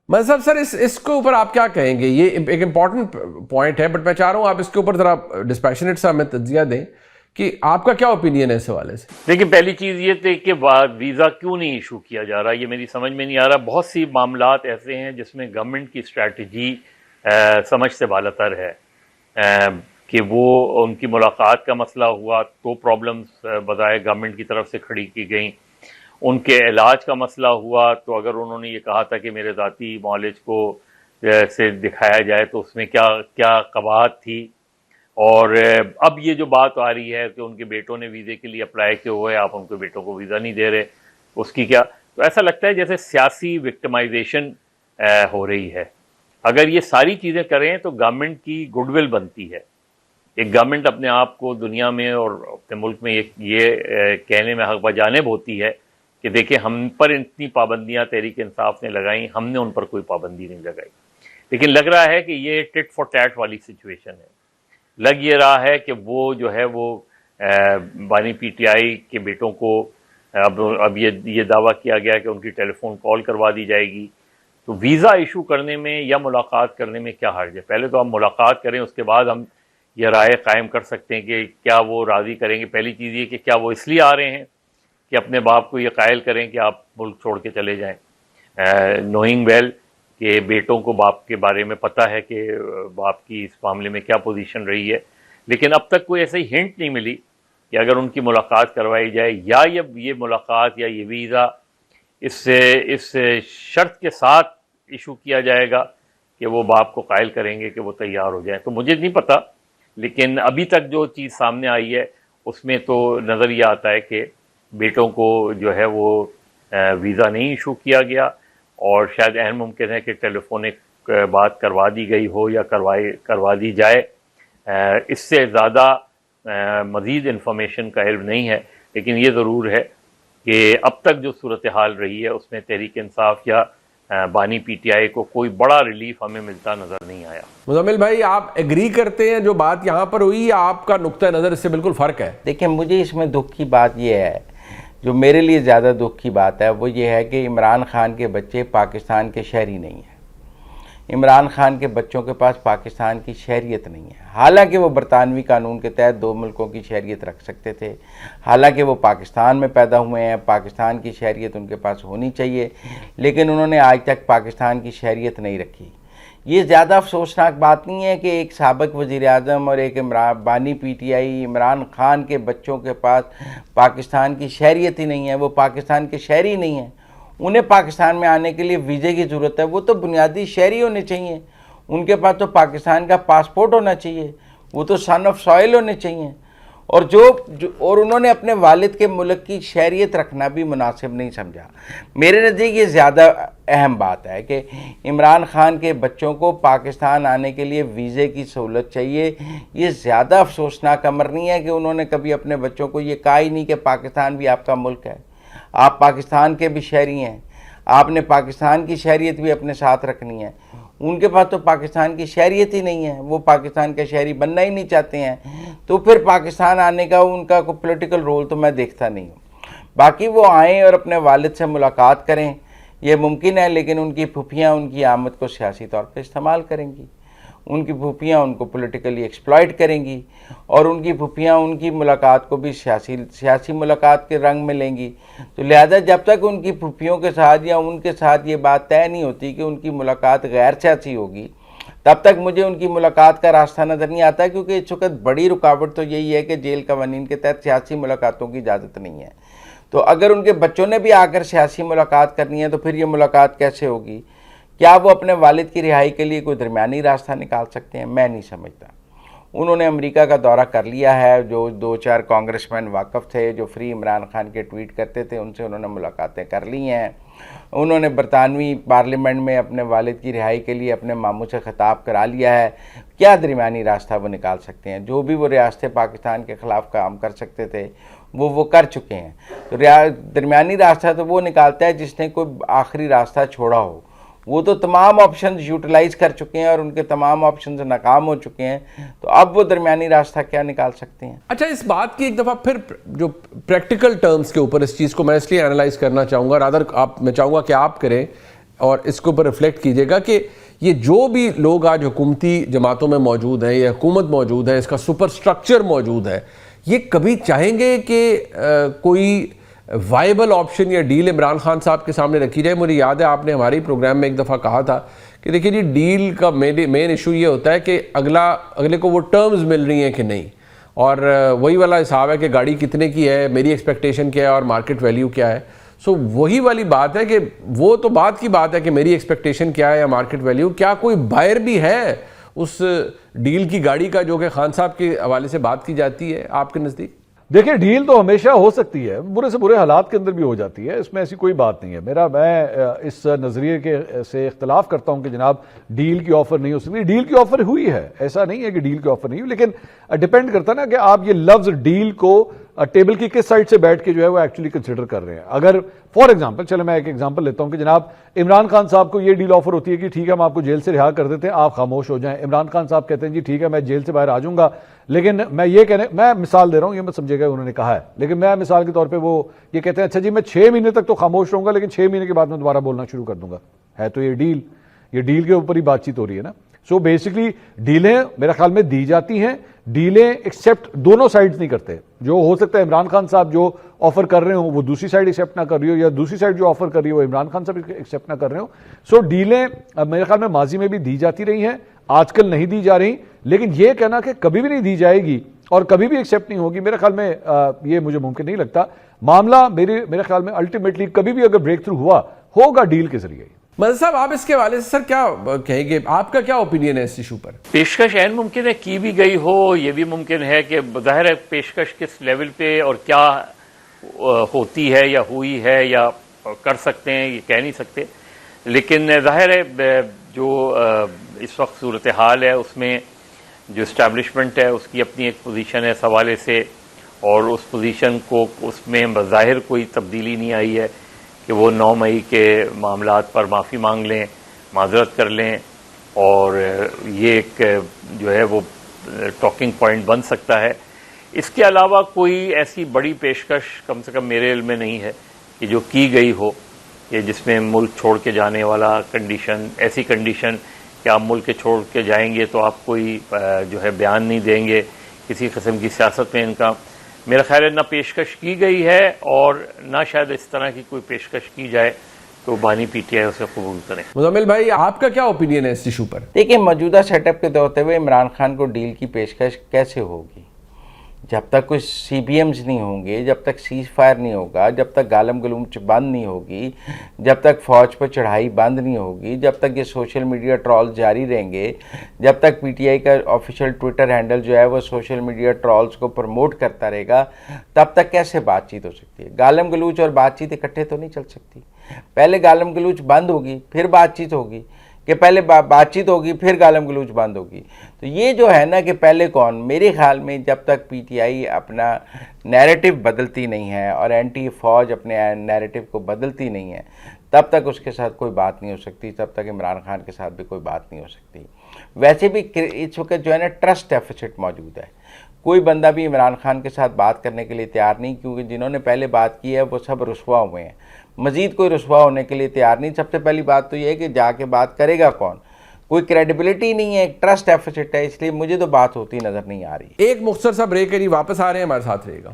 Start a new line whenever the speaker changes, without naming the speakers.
مذہب سر اس کے اوپر آپ کیا کہیں گے؟ یہ ایک امپورٹنٹ پوائنٹ ہے، بٹ میں چاہ رہا ہوں آپ اس کے اوپر ذرا ڈسپیشنیٹ سا ہمیں تجزیہ دیں کہ آپ کا کیا اوپینین ہے اس حوالے سے.
دیکھیں، پہلی چیز یہ تھی کہ ویزا کیوں نہیں ایشو کیا جا رہا، یہ میری سمجھ میں نہیں آ رہا. بہت سی معاملات ایسے ہیں جس میں گورنمنٹ کی اسٹریٹجی سمجھ سے بالاتر ہے، کہ وہ ان کی ملاقات کا مسئلہ ہوا تو پرابلمز بظاہر گورنمنٹ کی طرف سے کھڑی کی گئیں. ان کے علاج کا مسئلہ ہوا تو اگر انہوں نے یہ کہا تھا کہ میرے ذاتی معالج کو سے دکھایا جائے تو اس میں کیا قباحت تھی. اور اب یہ جو بات آ رہی ہے کہ ان کے بیٹوں نے ویزے کے لیے اپلائی کیے ہوئے، آپ ان کے بیٹوں کو ویزا نہیں دے رہے، اس کی کیا؟ تو ایسا لگتا ہے جیسے سیاسی وکٹمائزیشن ہو رہی ہے. اگر یہ ساری چیزیں کریں تو گورنمنٹ کی گڈ ول بنتی ہے. ایک گورنمنٹ اپنے آپ کو دنیا میں اور اپنے ملک میں یہ کہنے میں حق بجانب ہوتی ہے کہ دیکھیں ہم پر اتنی پابندیاں تحریک انصاف نے لگائیں، ہم نے ان پر کوئی پابندی نہیں لگائی. لیکن لگ رہا ہے کہ یہ ٹٹ فار ٹیٹ والی سچویشن ہے. لگ یہ رہا ہے کہ وہ جو ہے وہ بانی پی ٹی آئی کے بیٹوں کو اب یہ دعویٰ کیا گیا کہ ان کی ٹیلی فون کال کروا دی جائے گی. تو ویزا ایشو کرنے میں یا ملاقات کرنے میں کیا حرج ہے؟ پہلے تو ہم ملاقات کریں، اس کے بعد ہم یہ رائے قائم کر سکتے ہیں کہ کیا وہ راضی کریں گے. پہلی چیز یہ کہ کیا وہ اس لیے آ رہے ہیں کہ اپنے باپ کو یہ قائل کریں کہ آپ ملک چھوڑ کے چلے جائیں، نوئنگ ویل کہ بیٹوں کو باپ کے بارے میں پتہ ہے کہ باپ کی اس معاملے میں کیا پوزیشن رہی ہے. لیکن اب تک کوئی ایسی ہنٹ نہیں ملی کہ اگر ان کی ملاقات کروائی جائے یا یہ ملاقات یا یہ ویزا اس شرط کے ساتھ ایشو کیا جائے گا کہ وہ باپ کو قائل کریں گے کہ وہ تیار ہو جائیں. تو مجھے نہیں پتہ، لیکن ابھی تک جو چیز سامنے آئی ہے اس میں تو نظر یہ آتا ہے کہ بیٹوں کو جو ہے وہ ویزا نہیں ایشو کیا گیا، اور شاید اہم ممکن ہے کہ ٹیلی فونک بات کروا دی گئی ہو یا کروا دی جائے. اس سے زیادہ مزید انفارمیشن کا علم نہیں ہے. لیکن یہ ضرور ہے کہ اب تک جو صورتحال رہی ہے اس میں تحریک انصاف یا بانی پی ٹی آئی کو کوئی بڑا ریلیف ہمیں ملتا نظر نہیں آیا.
مزمل بھائی، آپ ایگری کرتے ہیں جو بات یہاں پر ہوئی یا آپ کا نقطہ نظر اس سے بالکل فرق ہے؟
دیکھیں، مجھے اس میں دکھ کی بات یہ ہے، جو میرے لیے زیادہ دکھ کی بات ہے وہ یہ ہے کہ عمران خان کے بچے پاکستان کے شہری نہیں ہیں. عمران خان کے بچوں کے پاس پاکستان کی شہریت نہیں ہے، حالانکہ وہ برطانوی قانون کے تحت 2 ملکوں کی شہریت رکھ سکتے تھے، حالانکہ وہ پاکستان میں پیدا ہوئے ہیں، پاکستان کی شہریت ان کے پاس ہونی چاہیے، لیکن انہوں نے آج تک پاکستان کی شہریت نہیں رکھی. یہ زیادہ افسوسناک بات نہیں ہے کہ ایک سابق وزیر اعظم اور ایک بانی P T I Imran Khan کے بچوں کے پاس پاکستان کی شہریت ہی نہیں ہے، وہ پاکستان کے شہری نہیں ہیں. انہیں پاکستان میں آنے کے لیے ویزے کی ضرورت ہے، وہ تو بنیادی شہری ہونے چاہیے، ان کے پاس تو پاکستان کا پاسپورٹ ہونا چاہیے، وہ تو سن آف سوائل ہونے چاہیے. اور انہوں نے اپنے والد کے ملک کی شہریت رکھنا بھی مناسب نہیں سمجھا. میرے نزدیک یہ زیادہ اہم بات ہے کہ عمران خان کے بچوں کو پاکستان آنے کے لیے ویزے کی سہولت چاہیے. یہ زیادہ افسوسناک امر نہیں ہے کہ انہوں نے کبھی اپنے بچوں کو یہ کہا ہی نہیں کہ پاکستان بھی آپ کا ملک ہے، آپ پاکستان کے بھی شہری ہیں، آپ نے پاکستان کی شہریت بھی اپنے ساتھ رکھنی ہے. ان کے پاس تو پاکستان کی شہریت ہی نہیں ہے، وہ پاکستان کے شہری بننا ہی نہیں چاہتے ہیں، تو پھر پاکستان آنے کا ان کا کوئی پولیٹیکل رول تو میں دیکھتا نہیں ہوں. باقی وہ آئیں اور اپنے والد سے ملاقات کریں، یہ ممکن ہے، لیکن ان کی پھوپھیاں ان کی آمد کو سیاسی طور پہ استعمال کریں گی، ان کی پھوپھیاں ان کو پولیٹیکلی ایکسپلائٹ کریں گی، اور ان کی پھوپھیاں ان کی ملاقات کو بھی سیاسی ملاقات کے رنگ میں لیں گی. تو لہذا جب تک ان کی پھوپھیوں کے ساتھ یا ان کے ساتھ یہ بات طے نہیں ہوتی کہ ان کی ملاقات غیر سیاسی ہوگی، تب تک مجھے ان کی ملاقات کا راستہ نظر نہیں آتا. کیونکہ اس وقت بڑی رکاوٹ تو یہی ہے کہ جیل قوانین کے تحت سیاسی ملاقاتوں کی اجازت نہیں ہے. تو اگر ان کے بچوں نے بھی آ کر سیاسی ملاقات کرنی ہے تو پھر یہ ملاقات کیسے ہوگی؟ کیا وہ اپنے والد کی رہائی کے لیے کوئی درمیانی راستہ نکال سکتے ہیں؟ میں نہیں سمجھتا. انہوں نے امریکہ کا دورہ کر لیا ہے، جو 2-4 کانگریس مین واقف تھے جو فری عمران خان کے ٹویٹ کرتے تھے، ان سے انہوں نے ملاقاتیں کر لی ہیں. انہوں نے برطانوی پارلیمنٹ میں اپنے والد کی رہائی کے لیے اپنے ماموں سے خطاب کرا لیا ہے. کیا درمیانی راستہ وہ نکال سکتے ہیں؟ جو بھی وہ ریاستیں پاکستان کے خلاف کام کر سکتے تھے وہ کر چکے ہیں. تو درمیانی راستہ تو وہ نکالتا ہے جس نے کوئی آخری راستہ چھوڑا ہو. وہ تو تمام آپشنز یوٹیلائز کر چکے ہیں اور ان کے تمام آپشنز ناکام ہو چکے ہیں، تو اب وہ درمیانی راستہ کیا نکال سکتے ہیں؟
اچھا، اس بات کی ایک دفعہ پھر جو پریکٹیکل ٹرمز کے اوپر اس چیز کو میں اس لیے انالائز کرنا چاہوں گا، رادر میں چاہوں گا کہ آپ کریں. اور اس کے اوپر ریفلیکٹ کیجیے گا کہ یہ جو بھی لوگ آج حکومتی جماعتوں میں موجود ہیں یا حکومت موجود ہے, اس کا سپر سٹرکچر موجود ہے, یہ کبھی چاہیں گے کہ کوئی وائبل آپشن یا ڈیل عمران خان صاحب کے سامنے رکھی جائے؟ مجھے یاد ہے آپ نے ہماری پروگرام میں ایک دفعہ کہا تھا کہ دیکھیے جی ڈیل کا مین ایشو یہ ہوتا ہے کہ اگلے کو وہ ٹرمز مل رہی ہیں کہ نہیں, اور وہی والا حساب ہے کہ گاڑی کتنے کی ہے, میری ایکسپیکٹیشن کیا ہے اور مارکیٹ ویلیو کیا ہے. سو وہی والی بات ہے کہ وہ تو بات کی بات ہے کہ میری ایکسپیکٹیشن کیا ہے یا مارکیٹ ویلیو, کیا کوئی بائر بھی ہے اس ڈیل کی گاڑی کا جو کہ خان صاحب کے حوالے سے بات کی جاتی ہے آپ کے نزدیک؟
دیکھیں ڈیل تو ہمیشہ ہو سکتی ہے, برے سے برے حالات کے اندر بھی ہو جاتی ہے, اس میں ایسی کوئی بات نہیں ہے. میں اس نظریے کے سے اختلاف کرتا ہوں کہ جناب ڈیل کی آفر نہیں ہو سکتی. ڈیل کی آفر ہوئی ہے, ایسا نہیں ہے کہ ڈیل کی آفر نہیں ہوئی, لیکن ڈیپینڈ کرتا نا کہ آپ یہ لفظ ڈیل کو ٹیبل کی کس سائڈ سے بیٹھ کے جو ہے وہ ایکچولی کنسیڈر کر رہے ہیں. اگر فار ایگزامپل, چلے میں ایک ایگزامپل لیتا ہوں کہ جناب عمران خان صاحب کو یہ ڈیل آفر ہوتی ہے کہ ٹھیک ہے ہم آپ کو جیل سے رہا کر دیتے ہیں, آپ خاموش ہو جائیں. عمران خان صاحب کہتے ہیں جی ٹھیک ہے میں جیل سے باہر آ جاؤں گا, لیکن میں مثال دے رہا ہوں, یہ مت سمجھے گا انہوں نے کہا ہے, لیکن میں مثال کے طور پہ وہ یہ کہتے ہیں اچھا جی میں 6 مہینے تک تو خاموش رہوں گا لیکن 6 مہینے کے بعد میں دوبارہ بولنا شروع کر دوں گا. ہے تو یہ ڈیل کے اوپر ہی بات چیت ہو رہی ہے نا. سو بیسکلی ڈیلیں میرے خیال میں دی جاتی ہیں, ڈیلیں ایکسیپٹ دونوں سائڈز نہیں کرتے. جو ہو سکتا ہے عمران خان صاحب جو آفر کر رہے ہوں وہ دوسری سائڈ ایکسیپٹ نہ کر رہی ہو, یا دوسری سائڈ جو آفر کر رہی ہو وہ عمران خان صاحب ایکسیپٹ نہ کر رہے ہوں. سو ڈیلیں میرے خیال میں ماضی میں بھی دی جاتی رہی ہیں, آج کل نہیں دی جا رہی, لیکن یہ کہنا کہ کبھی بھی نہیں دی جائے گی اور کبھی بھی ایکسیپٹ نہیں ہوگی, میرے خیال میں یہ مجھے ممکن نہیں لگتا. معاملہ میرے خیال میں الٹیمیٹلی کبھی بھی اگر بریک تھرو ہوگا ڈیل کے ذریعے.
مدد صاحب آپ اس کے حوالے سے سر کیا کہیں گے, آپ کا کیا اوپینین ہے اس ایشو پر؟
پیشکش عین ممکن ہے کی بھی گئی ہو, یہ بھی ممکن ہے کہ ظاہر ہے پیشکش کس لیول پہ اور کیا ہوتی ہے یا ہوئی ہے یا کر سکتے ہیں یہ کہہ نہیں سکتے, لیکن ظاہر ہے جو اس وقت صورتحال ہے اس میں جو اسٹیبلشمنٹ ہے اس کی اپنی ایک پوزیشن ہے اس حوالے سے, اور اس پوزیشن کو اس میں بظاہر کوئی تبدیلی نہیں آئی ہے کہ وہ 9 مئی کے معاملات پر معافی مانگ لیں, معذرت کر لیں, اور یہ ایک جو ہے وہ ٹاکنگ پوائنٹ بن سکتا ہے. اس کے علاوہ کوئی ایسی بڑی پیشکش کم سے کم میرے علم میں نہیں ہے کہ جو کی گئی ہو کہ جس میں ملک چھوڑ کے جانے والا کنڈیشن, ایسی کنڈیشن کہ آپ ملک چھوڑ کے جائیں گے تو آپ کوئی جو ہے بیان نہیں دیں گے, کسی قسم کی سیاست میں ان کا میرا خیال ہے نہ پیشکش کی گئی ہے, اور نہ شاید اس طرح کی کوئی پیشکش کی جائے تو بانی پی ٹی آئی اسے قبول کریں.
مزمل بھائی آپ کا کیا اوپینین ہے اس ایشو پر؟
دیکھیں موجودہ سیٹ اپ کے ہوتے ہوئے عمران خان کو ڈیل کی پیشکش کیسے ہوگی؟ جب تک کچھ سی بی ایمز نہیں ہوں گے, جب تک سیز فائر نہیں ہوگا, جب تک گالم گلوچ بند نہیں ہوگی, جب تک فوج پر چڑھائی بند نہیں ہوگی, جب تک یہ سوشل میڈیا ٹرول جاری رہیں گے, جب تک پی ٹی آئی کا آفیشیل ٹویٹر ہینڈل جو ہے وہ سوشل میڈیا ٹرولز کو پروموٹ کرتا رہے گا, تب تک کیسے بات چیت ہو سکتی ہے؟ گالم گلوچ اور بات چیت اکٹھے تو نہیں چل سکتی. پہلے گالم گلوچ بند ہوگی پھر بات چیت ہوگی, کہ پہلے بات چیت ہوگی پھر گالم گلوچ بند ہوگی. تو یہ جو ہے نا کہ پہلے کون, میرے خیال میں جب تک پی ٹی آئی اپنا نیریٹو بدلتی نہیں ہے اور اینٹی فوج اپنے نیریٹو کو بدلتی نہیں ہے, تب تک اس کے ساتھ کوئی بات نہیں ہو سکتی, تب تک عمران خان کے ساتھ بھی کوئی بات نہیں ہو سکتی. ویسے بھی اس وقت جو ہے نا ٹرسٹ ڈیفیسٹ موجود ہے, کوئی بندہ بھی عمران خان کے ساتھ بات کرنے کے لیے تیار نہیں, کیونکہ جنہوں نے پہلے بات کی ہے وہ سب رسوا ہوئے ہیں, مزید کوئی رسوا ہونے کے لیے تیار نہیں. سب سے پہلی بات تو یہ ہے کہ جا کے بات کرے گا کون, کوئی کریڈیبلٹی نہیں ہے, ایک ٹرسٹ ڈیفیسٹ ہے, اس لیے مجھے تو بات ہوتی نظر نہیں آ رہی.
ایک مختصر سا بریک کری, واپس آ رہے ہیں, ہمارے ساتھ رہے گا.